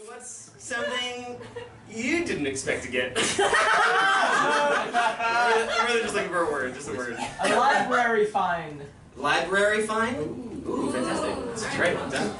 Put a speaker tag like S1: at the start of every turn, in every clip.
S1: What's something you didn't expect to get? I'm really just looking for a word, just a word.
S2: A library find.
S1: Library find? Ooh, fantastic. That's great. Done.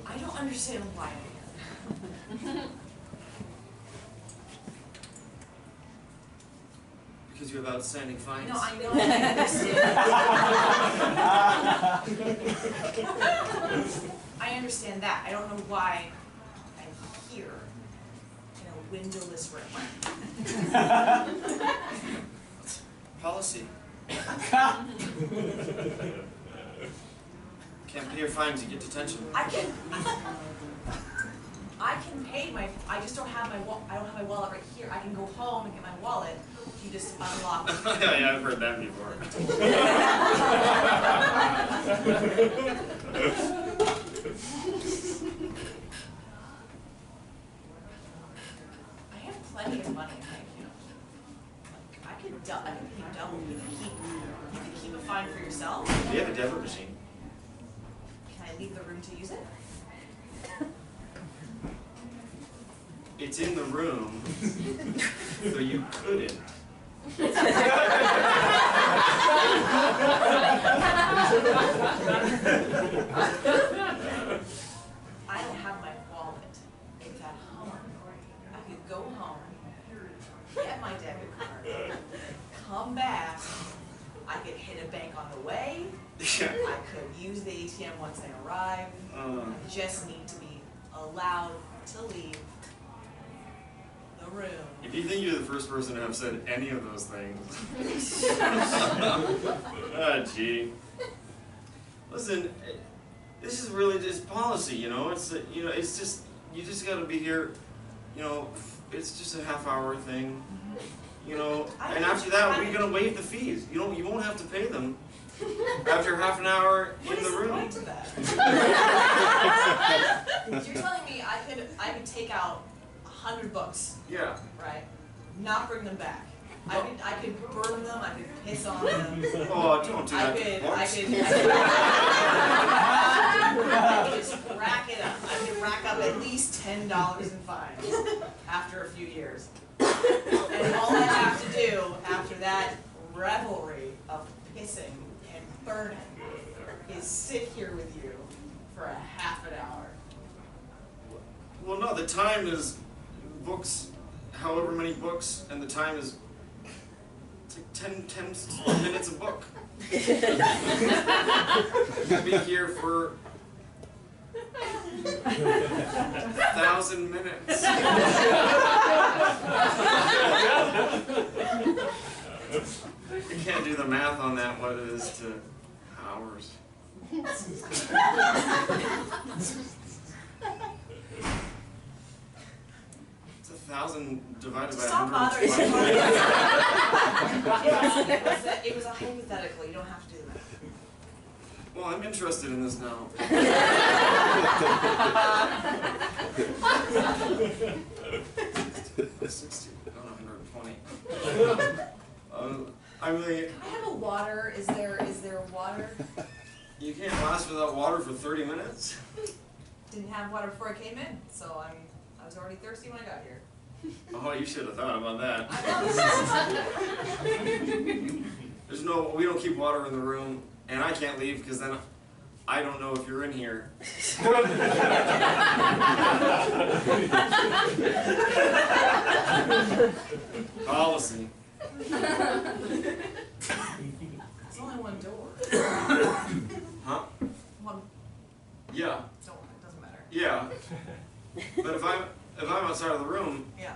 S3: I don't understand why I'm here.
S1: Because you have outstanding finds.
S3: No, I know I understand. I understand that. I don't know why I'm here in a windowless room.
S1: Policy. Can't pay your fines, you get detention.
S3: I can pay my. I just don't have my. I don't have my wallet right here. I can go home and get my wallet. You just unlock it.
S1: Yeah, I've heard that before.
S3: I have plenty of money in my account. Like, I can pay double. You can keep a fine for yourself.
S1: Do you have a debit machine?
S3: Can I leave the room to use it?
S1: It's in the room, so you couldn't.
S3: I don't have my wallet. It's at home. I could go home, get my debit card, come back. I could hit a bank on the way. I could use the ATM once I arrive. I just need to be allowed to leave the room.
S1: If you think you're the first person to have said any of those things. Ah, gee. Listen, this is really just policy, you know. It's it's just you just got to be here, you know. It's just a half-hour thing, you know. And after that, we're gonna waive the fees. You won't have to pay them after half an hour in the room.
S3: What is the point of that? You're telling me I could take out 100 books.
S1: Yeah.
S3: Right. Not bring them back. I could burn them. I could piss on them.
S1: Oh, don't do that.
S3: I could just rack it up. I could rack up at least $10 in fines after a few years. And all I have to do after that revelry of pissing and burning is sit here with you for a half an hour.
S1: Well, no, the time is books, however many books, and the time is it's like 10 minutes a book. You'll be here for 1,000 minutes. You can't do the math on that, what it is to hours. It's 1,000 divided by 100.
S3: Stop bothering me. It was a hypothetical. You don't have to do that.
S1: Well, I'm interested in this now. 60, no, 120. I really.
S3: Can I have a water? Is there water?
S1: You can't last without water for 30 minutes.
S3: Didn't have water before I came in, so I was already thirsty when I got here.
S1: Oh, you should have thought about that.
S3: I
S1: We don't keep water in the room, and I can't leave because then I don't know if you're in here. Policy.
S3: It's only one door.
S1: Huh?
S3: One.
S1: Yeah.
S3: So it doesn't matter.
S1: Yeah. But if I'm outside of the room.
S3: Yeah.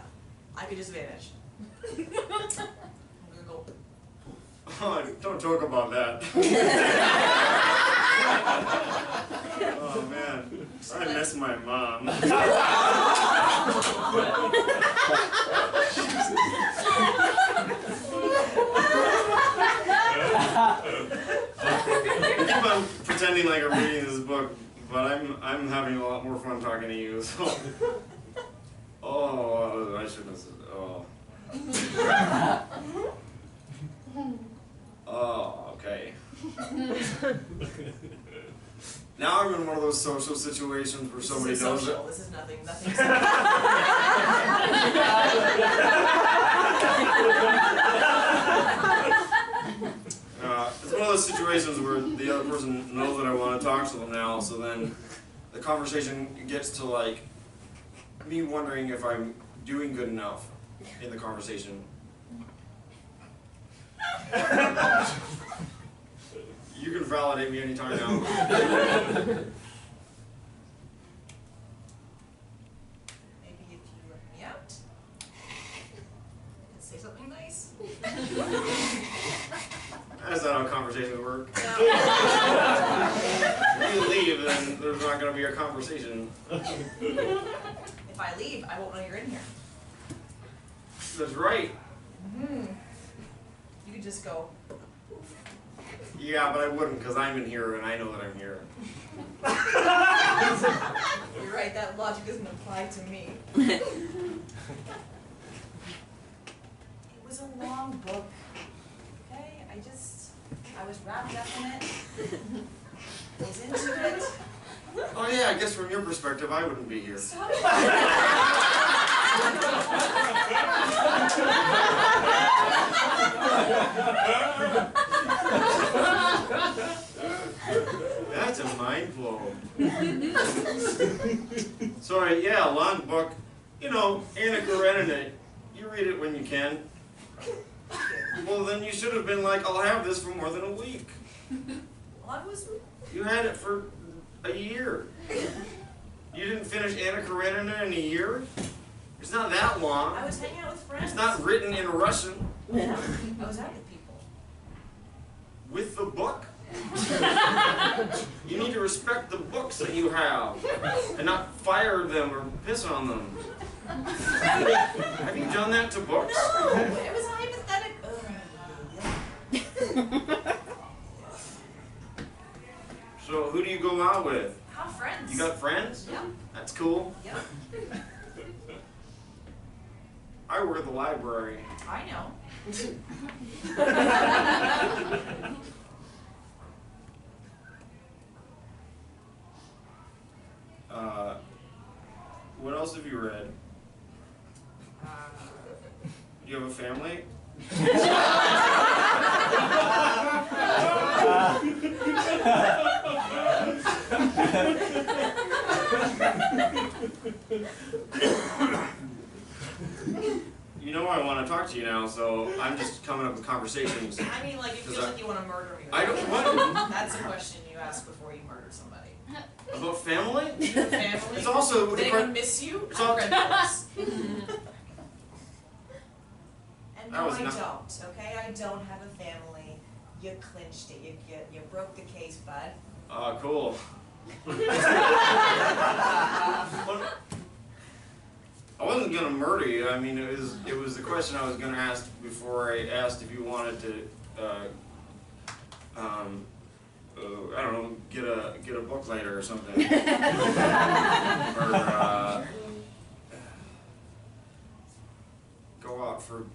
S3: I could just vanish. I'm gonna go.
S1: Oh, don't talk about that. Oh man, I miss my mom. I keep on pretending like I'm reading this book, but I'm having a lot more fun talking to you. So. Oh, I shouldn't have said. Oh. Oh, okay. Now I'm in one of those social situations where somebody knows it.
S3: This is nothing.
S1: It's one of those situations where the other person knows that I want to talk to them now, so then the conversation gets to like me wondering if I'm doing good enough in the conversation. You can validate me anytime now.
S3: Maybe if you let me out, and say something nice.
S1: That's not how conversations work.
S3: No.
S1: If you leave, then there's not going to be a conversation.
S3: If I leave, I won't know you're in here.
S1: That's right.
S3: You could just go.
S1: Yeah, but I wouldn't, because I'm in here and I know that I'm here.
S3: You're right, that logic doesn't apply to me. It was a long book. Okay, I was wrapped up in it. I was into it.
S1: Oh yeah, I guess from your perspective, I wouldn't be here.
S3: Stop.
S1: That's a mind blow. Sorry, yeah, a long book. You know, Anna Karenina, you read it when you can. Well, then you should have been like, I'll have this for more than a week.
S3: Well,
S1: You had it for a year. You didn't finish Anna Karenina in a year? It's not that long.
S3: I was hanging out with friends.
S1: It's not written in Russian.
S3: I was out with people.
S1: With the book? You need to respect the books that you have and not fire them or piss on them. Have you done that to books?
S3: No, it was a hypothetical.
S1: So who do you go out with?
S3: Have friends.
S1: You got friends?
S3: Yep.
S1: That's cool.
S3: Yep.
S1: I work at the library.
S3: I know.
S1: What else have you read? Do you have a family? You know I want to talk to you now, so I'm just coming up with conversations.
S3: I mean, like, it feels like you want to murder me.
S1: I don't want to.
S3: That's a question you ask before you murder somebody.
S1: About family?
S3: Family?
S1: It's also...
S3: Did anyone miss you?
S1: It's
S3: I've
S1: all-
S3: read books. And
S1: That
S3: no,
S1: was
S3: I
S1: not-
S3: don't, okay? I don't have a family. You clinched it. You broke the case, bud.
S1: Cool. I wasn't gonna murder you. I mean, it was the question I was gonna ask before I asked if you wanted to, I don't know, get a book later or something, or go out for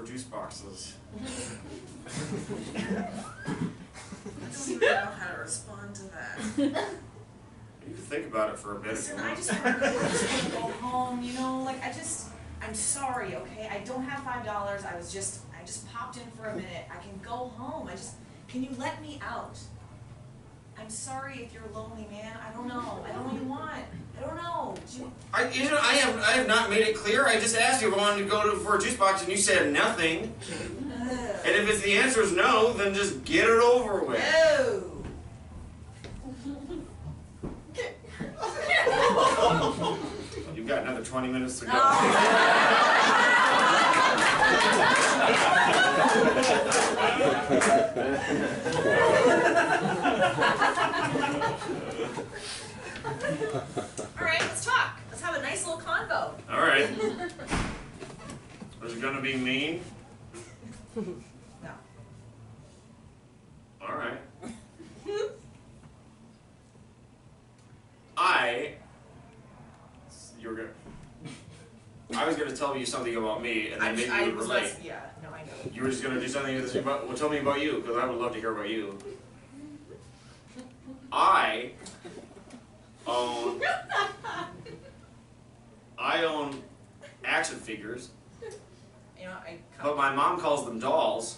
S1: juice boxes.
S3: I don't even know how to respond to that.
S1: You can think about it for a bit.
S3: Listen, I just want to go home, you know, like I'm sorry, okay? I don't have $5. I just popped in for a minute. I can go home. Can you let me out? I'm sorry if you're lonely, man. I don't know. I don't know what you want. I don't know.
S1: I have not made it clear. I just asked you if I wanted to go for a juice box and you said nothing. And if it's the answer is no, then just get it over with.
S3: No.
S1: You've got another 20 minutes to go.
S3: Alright, let's talk. Let's have a nice little convo.
S1: Alright. Is it gonna be mean?
S3: No.
S1: Alright. You're gonna... I was gonna tell you something about me, and then maybe you would relate.
S3: Yeah, no, I know.
S1: You were just gonna do something about. Well, tell me about you, because I would love to hear about you. I own action figures,
S3: You know,
S1: but my mom calls them dolls,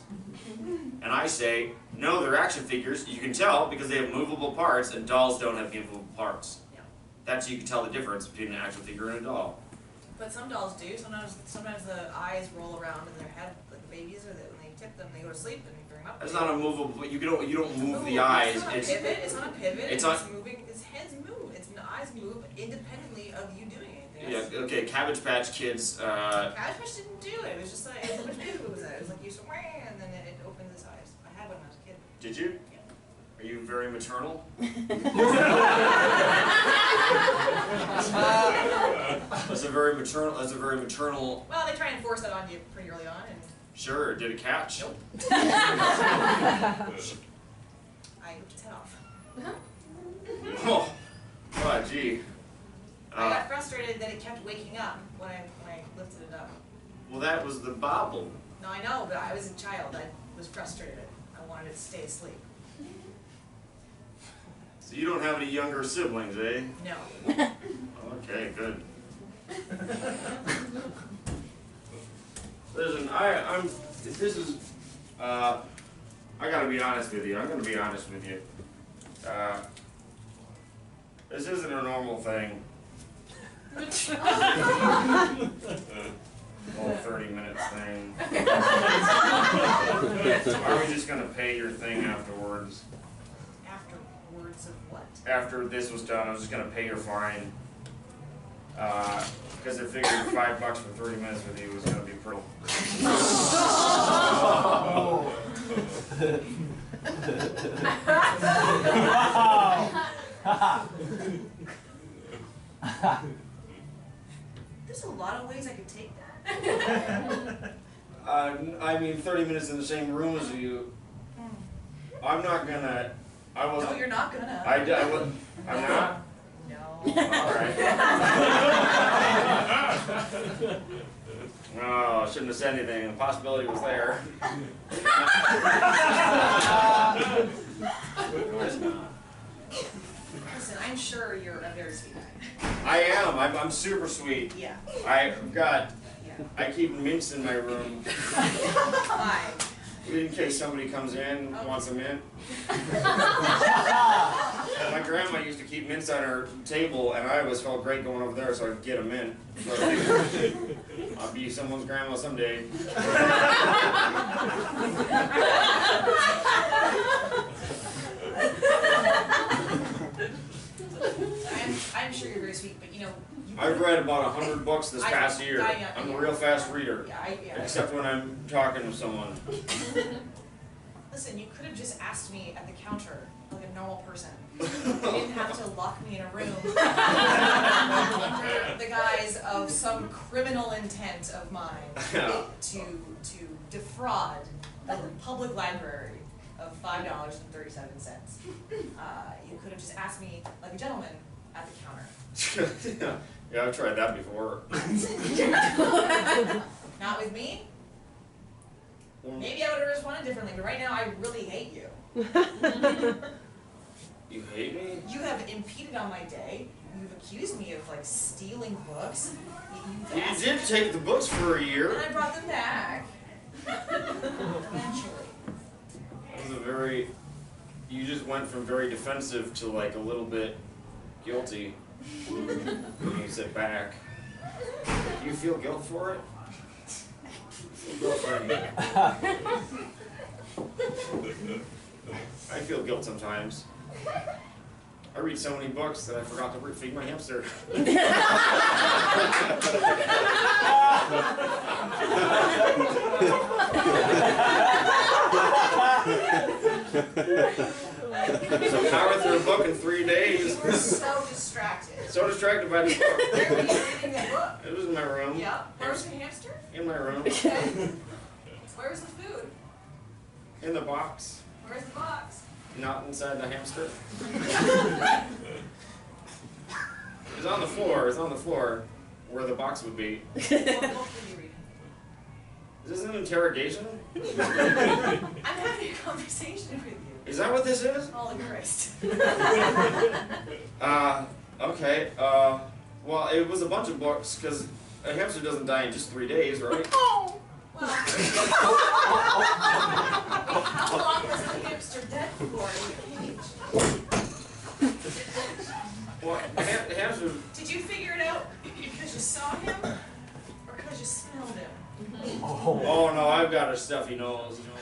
S1: and I say, no, they're action figures. You can tell because they have movable parts, and dolls don't have movable parts.
S3: Yeah.
S1: That's you can tell the difference between an action figure and a doll.
S3: But some dolls do. Sometimes the eyes roll around in their head, like the babies, or when they tip them, they go to sleep, and you bring them up.
S1: It's not a movable. You don't move the eyes.
S3: It's not a pivot. It's not a pivot.
S1: It's
S3: moving. Its heads move. Its eyes move independently of you doing anything.
S1: Yeah. Okay. Cabbage Patch Kids.
S3: Cabbage Patch didn't do it. It was just like which movie was that? It was like you said, and then it opens its eyes. I had one when I was a kid.
S1: Did you?
S3: Yeah.
S1: Are you very maternal? That's a very maternal.
S3: Well, they try and force that on you pretty early on, and
S1: Sure. Did it catch?
S3: nope. I ripped its head off.
S1: Oh. Oh, gee.
S3: I got frustrated that it kept waking up when I lifted it up.
S1: Well, that was the bobble.
S3: No, I know, but I was a child. I was frustrated. I wanted it to stay asleep.
S1: So you don't have any younger siblings, eh?
S3: No.
S1: Okay, good. Listen, I gotta be honest with you. I'm gonna be honest with you. This isn't a normal thing. Whole 30 minutes thing. Are we just gonna pay your thing afterwards?
S3: Afterwards of what?
S1: After this was done, I was just gonna pay your fine. Because I figured $5 for 30 minutes with you was gonna be pretty.
S3: There's a lot of ways I could take that.
S1: I mean, 30 minutes in the same room as you. I'm not gonna. I wasn't.
S3: No, you're not gonna.
S1: I wasn't. I'm not.
S3: No.
S1: All right. Oh, I shouldn't have said anything. The possibility was there.
S3: Listen, I'm sure you're a very sweet guy.
S1: I am. I'm super sweet.
S3: Yeah.
S1: I've got.
S3: Yeah.
S1: I keep mints in my room
S3: Why?
S1: in case somebody comes in and wants a mint. My grandma used to keep mints on her table, and I always felt great going over there so I could get a mint. So I'll be someone's grandma someday.
S3: I'm sure you're very sweet, but you know.
S1: I've read about 100 books this past year. I'm a real fast reader.
S3: Yeah.
S1: Except when I'm talking to someone.
S3: Listen, you could have just asked me at the counter like a normal person. You didn't have to lock me in a room under the guise of some criminal intent of mine to defraud the public library of $5.37. You could have just asked me like a gentleman at the counter.
S1: Yeah, I've tried that before.
S3: Not with me? Maybe I would have responded differently, but right now I really hate you.
S1: You hate me?
S3: You have impeded on my day. You've accused me of like stealing books.
S1: You did take the books for a year.
S3: And I brought them back. Eventually.
S1: It was a very. You just went from very defensive to like a little bit guilty. When you sit back. Do you feel guilt for it? I feel guilt sometimes. I read so many books that I forgot to feed my hamster. So power through a book in 3 days.
S3: You were so distracted.
S1: So distracted by this book.
S3: Where were you reading that book?
S1: It was in my room.
S3: Yeah. Where was the hamster?
S1: In my room.
S3: Okay. Where was the food?
S1: In the box.
S3: Where's the box?
S1: Not inside the hamster. It was on the floor. It was on the floor. where the box would be.
S3: What book are you reading?
S1: Is this an interrogation?
S3: I'm having a conversation with you.
S1: Is that what this is?
S3: Holy Christ.
S1: Okay. Well, it was a bunch of books, because a hamster doesn't die in just 3 days, right?
S3: Oh! Well, how long was the hamster dead for in your cage?
S1: Well, the hamster...
S3: Did you figure it out because you saw him or because you smelled him?
S1: Oh no, I've got a stuffy nose. You know.